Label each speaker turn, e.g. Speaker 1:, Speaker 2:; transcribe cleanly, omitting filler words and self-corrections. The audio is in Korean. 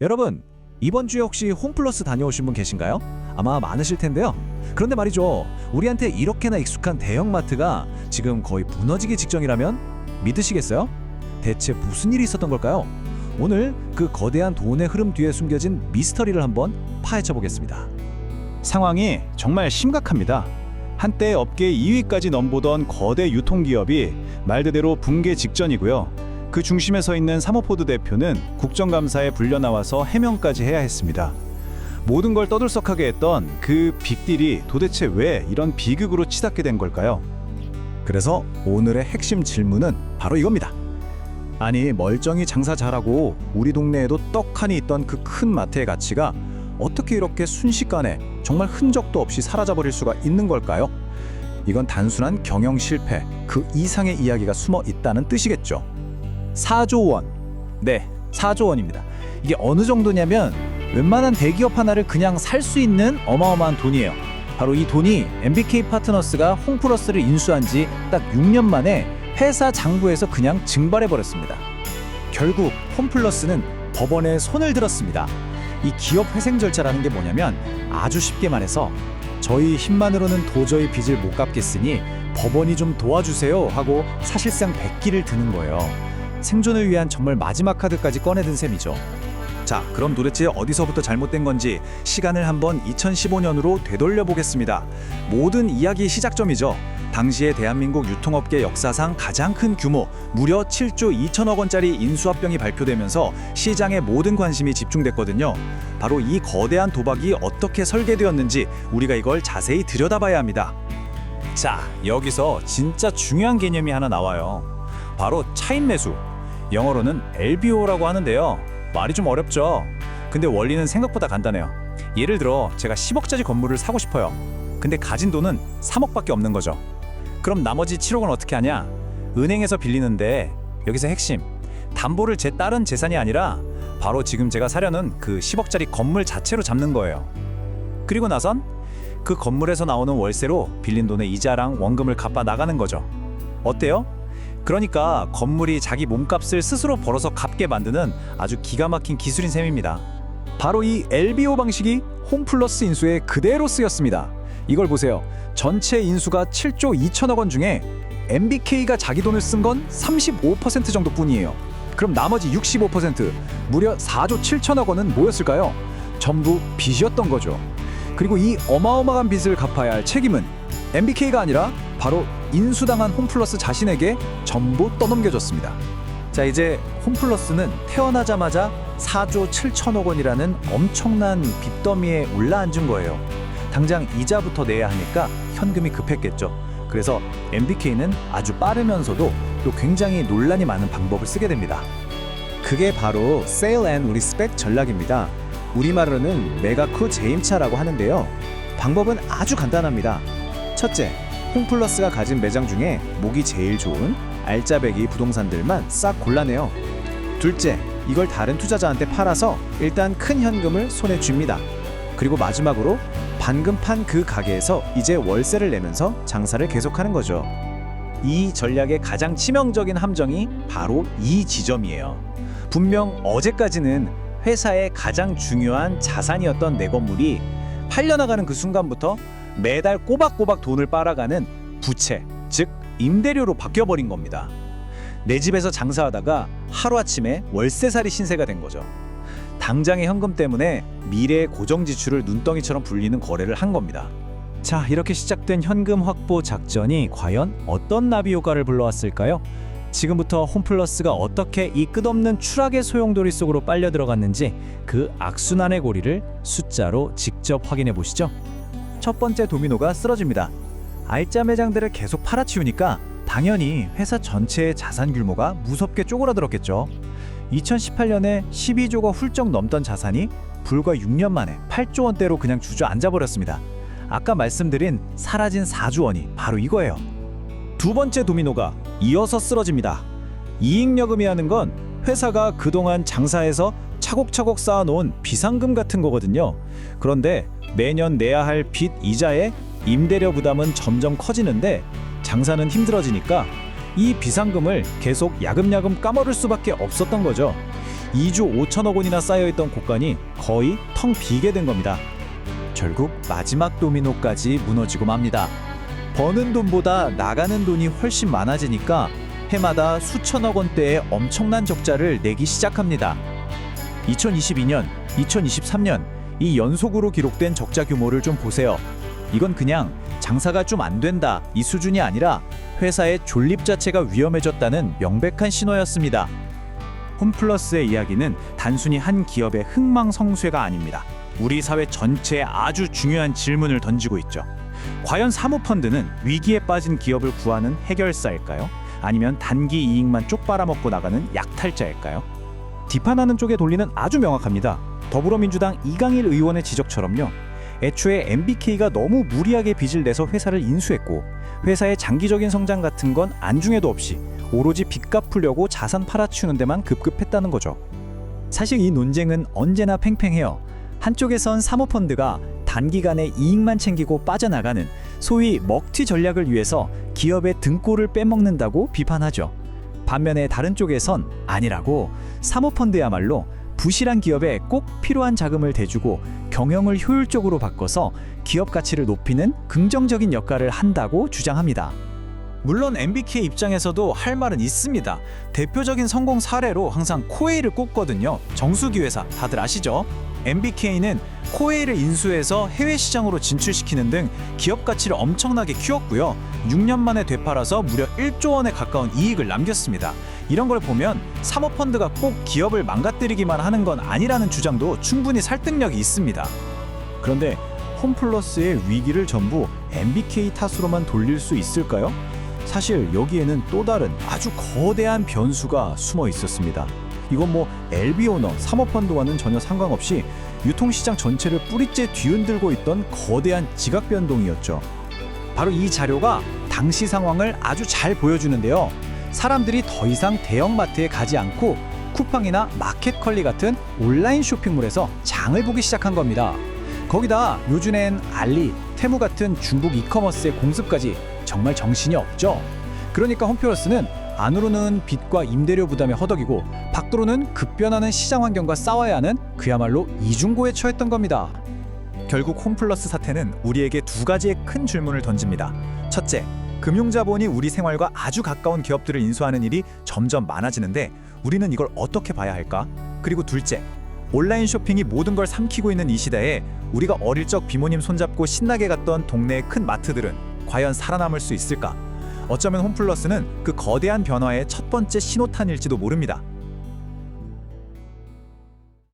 Speaker 1: 여러분, 이번 주에 혹시 홈플러스 다녀오신 분 계신가요? 아마 많으실 텐데요. 그런데 말이죠, 우리한테 이렇게나 익숙한 대형마트가 지금 거의 무너지기 직전이라면 믿으시겠어요? 대체 무슨 일이 있었던 걸까요? 오늘 그 거대한 돈의 흐름 뒤에 숨겨진 미스터리를 한번 파헤쳐 보겠습니다.
Speaker 2: 상황이 정말 심각합니다. 한때 업계 2위까지 넘보던 거대 유통기업이 말 그대로 붕괴 직전이고요. 그 중심에 서 있는 사모포드 대표는 국정감사에 불려 나와서 해명까지 해야 했습니다. 모든 걸 떠들썩하게 했던 그 빅딜이 도대체 왜 이런 비극으로 치닫게 된 걸까요?
Speaker 1: 그래서 오늘의 핵심 질문은 바로 이겁니다. 아니, 멀쩡히 장사 잘하고 우리 동네에도 떡하니 있던 그 큰 마트의 가치가 어떻게 이렇게 순식간에 정말 흔적도 없이 사라져버릴 수가 있는 걸까요? 이건 단순한 경영 실패, 그 이상의 이야기가 숨어 있다는 뜻이겠죠. 4조 원. 네, 4조 원입니다. 이게 어느 정도냐면 웬만한 대기업 하나를 그냥 살 수 있는 어마어마한 돈이에요. 바로 이 돈이 MBK 파트너스가 홈플러스를 인수한 지 딱 6년 만에 회사 장부에서 그냥 증발해버렸습니다. 결국 홈플러스는 법원에 손을 들었습니다. 이 기업 회생 절차라는 게 뭐냐면 아주 쉽게 말해서 저희 힘만으로는 도저히 빚을 못 갚겠으니 법원이 좀 도와주세요 하고 사실상 백기를 드는 거예요. 생존을 위한 정말 마지막 카드까지 꺼내든 셈이죠. 자, 그럼 도대체 어디서부터 잘못된 건지 시간을 한번 2015년으로 되돌려 보겠습니다. 모든 이야기의 시작점이죠. 당시에 대한민국 유통업계 역사상 가장 큰 규모, 무려 7조 2천억 원짜리 인수합병이 발표되면서 시장에 모든 관심이 집중됐거든요. 바로 이 거대한 도박이 어떻게 설계되었는지 우리가 이걸 자세히 들여다봐야 합니다. 자, 여기서 진짜 중요한 개념이 하나 나와요. 바로 차입 매수. 영어로는 LBO라고 하는데요. 말이 좀 어렵죠? 근데 원리는 생각보다 간단해요. 예를 들어 제가 10억짜리 건물을 사고 싶어요. 근데 가진 돈은 3억밖에 없는 거죠. 그럼 나머지 7억은 어떻게 하냐? 은행에서 빌리는데 여기서 핵심, 담보를 제 다른 재산이 아니라 바로 지금 제가 사려는 그 10억짜리 건물 자체로 잡는 거예요. 그리고 나선 그 건물에서 나오는 월세로 빌린 돈의 이자랑 원금을 갚아 나가는 거죠. 어때요? 그러니까 건물이 자기 몸값을 스스로 벌어서 갚게 만드는 아주 기가 막힌 기술인 셈입니다. 바로 이 LBO 방식이 홈플러스 인수에 그대로 쓰였습니다. 이걸 보세요. 전체 인수가 7조 2천억 원 중에 MBK가 자기 돈을 쓴 건 35% 정도뿐이에요. 그럼 나머지 65%, 무려 4조 7천억 원은 뭐였을까요? 전부 빚이었던 거죠. 그리고 이 어마어마한 빚을 갚아야 할 책임은 MBK가 아니라 바로 인수당한 홈플러스 자신에게 전부 떠넘겨졌습니다. 자, 이제 홈플러스는 태어나자마자 4조 7천억 원이라는 엄청난 빚더미에 올라앉은 거예요. 당장 이자부터 내야 하니까 현금이 급했겠죠. 그래서 MBK는 아주 빠르면서도 또 굉장히 논란이 많은 방법을 쓰게 됩니다. 그게 바로 Sale and Leaseback 전략입니다. 우리말로는 매각후 재임차라고 하는데요. 방법은 아주 간단합니다. 첫째, 홈플러스가 가진 매장 중에 목이 제일 좋은 알짜배기 부동산들만 싹 골라내요. 둘째, 이걸 다른 투자자한테 팔아서 일단 큰 현금을 손에 쥡니다. 그리고 마지막으로 방금 판 그 가게에서 이제 월세를 내면서 장사를 계속하는 거죠. 이 전략의 가장 치명적인 함정이 바로 이 지점이에요. 분명 어제까지는 회사의 가장 중요한 자산이었던 내 건물이 팔려나가는 그 순간부터 매달 꼬박꼬박 돈을 빨아가는 부채, 즉 임대료로 바뀌어버린 겁니다. 내 집에서 장사하다가 하루아침에 월세살이 신세가 된 거죠. 당장의 현금 때문에 미래의 고정 지출을 눈덩이처럼 불리는 거래를 한 겁니다. 자, 이렇게 시작된 현금 확보 작전이 과연 어떤 나비 효과를 불러왔을까요? 지금부터 홈플러스가 어떻게 이 끝없는 추락의 소용돌이 속으로 빨려 들어갔는지 그 악순환의 고리를 숫자로 직접 확인해 보시죠. 첫 번째 도미노가 쓰러집니다. 알짜 매장들을 계속 팔아치우니까 당연히 회사 전체의 자산 규모가 무섭게 쪼그라들었겠죠. 2018년에 12조가 훌쩍 넘던 자산이 불과 6년 만에 8조 원대로 그냥 주저앉아버렸습니다. 아까 말씀드린 사라진 4조 원이 바로 이거예요. 두 번째 도미노가 이어서 쓰러집니다. 이익여금이라는 건 회사가 그동안 장사해서 차곡차곡 쌓아놓은 비상금 같은 거거든요. 그런데 매년 내야 할 빚 이자에 임대료 부담은 점점 커지는데 장사는 힘들어지니까 이 비상금을 계속 야금야금 까먹을 수밖에 없었던 거죠.
Speaker 2: 2조 5천억 원이나 쌓여있던 곳간이 거의 텅 비게 된 겁니다.
Speaker 3: 결국 마지막 도미노까지 무너지고 맙니다. 버는 돈보다 나가는 돈이 훨씬 많아지니까 해마다 수천억 원대의 엄청난 적자를 내기 시작합니다. 2022년, 2023년 이 연속으로 기록된 적자 규모를 좀 보세요. 이건 그냥 장사가 좀 안 된다 이 수준이 아니라 회사의 존립 자체가 위험해졌다는 명백한 신호였습니다.
Speaker 2: 홈플러스의 이야기는 단순히 한 기업의 흥망성쇠가 아닙니다. 우리 사회 전체에 아주 중요한 질문을 던지고 있죠. 과연 사모펀드는 위기에 빠진 기업을 구하는 해결사일까요? 아니면 단기 이익만 쪽 빨아먹고 나가는 약탈자일까요? 비판하는 쪽의 논리는 아주 명확합니다. 더불어민주당 이강일 의원의 지적처럼요. 애초에 MBK가 너무 무리하게 빚을 내서 회사를 인수했고 회사의 장기적인 성장 같은 건 안중에도 없이 오로지 빚 갚으려고 자산 팔아치우는 데만 급급했다는 거죠. 사실 이 논쟁은 언제나 팽팽해요. 한쪽에선 사모펀드가 단기간에 이익만 챙기고 빠져나가는 소위 먹튀 전략을 위해서 기업의 등골을 빼먹는다고 비판하죠. 반면에 다른 쪽에선 아니라고 사모펀드야말로 부실한 기업에 꼭 필요한 자금을 대주고 경영을 효율적으로 바꿔서 기업 가치를 높이는 긍정적인 역할을 한다고 주장합니다. 물론 MBK 입장에서도 할 말은 있습니다. 대표적인 성공 사례로 항상 코웨이를 꼽거든요. 정수기 회사 다들 아시죠? MBK는 코웨이를 인수해서 해외 시장으로 진출시키는 등 기업 가치를 엄청나게 키웠고요. 6년 만에 되팔아서 무려 1조 원에 가까운 이익을 남겼습니다. 이런 걸 보면 사모펀드가 꼭 기업을 망가뜨리기만 하는 건 아니라는 주장도 충분히 설득력이 있습니다. 그런데 홈플러스의 위기를 전부 MBK 탓으로만 돌릴 수 있을까요? 사실 여기에는 또 다른 아주 거대한 변수가 숨어 있었습니다. 이건 뭐 LB오너, 사모펀드와는 전혀 상관없이 유통시장 전체를 뿌리째 뒤흔들고 있던 거대한 지각 변동이었죠. 바로 이 자료가 당시 상황을 아주 잘 보여주는데요. 사람들이 더 이상 대형마트에 가지 않고 쿠팡이나 마켓컬리 같은 온라인 쇼핑몰에서 장을 보기 시작한 겁니다. 거기다 요즘엔 알리, 테무 같은 중국 이커머스의 공습까지 정말 정신이 없죠. 그러니까 홈플러스는 안으로는 빚과 임대료 부담에 허덕이고 밖으로는 급변하는 시장 환경과 싸워야 하는 그야말로 이중고에 처했던 겁니다. 결국 홈플러스 사태는 우리에게 두 가지의 큰 질문을 던집니다. 첫째, 금융자본이 우리 생활과 아주 가까운 기업들을 인수하는 일이 점점 많아지는데 우리는 이걸 어떻게 봐야 할까? 그리고 둘째, 온라인 쇼핑이 모든 걸 삼키고 있는 이 시대에 우리가 어릴 적 비모님 손잡고 신나게 갔던 동네의 큰 마트들은 과연 살아남을 수 있을까? 어쩌면 홈플러스는 그 거대한 변화의 첫 번째 신호탄일지도 모릅니다.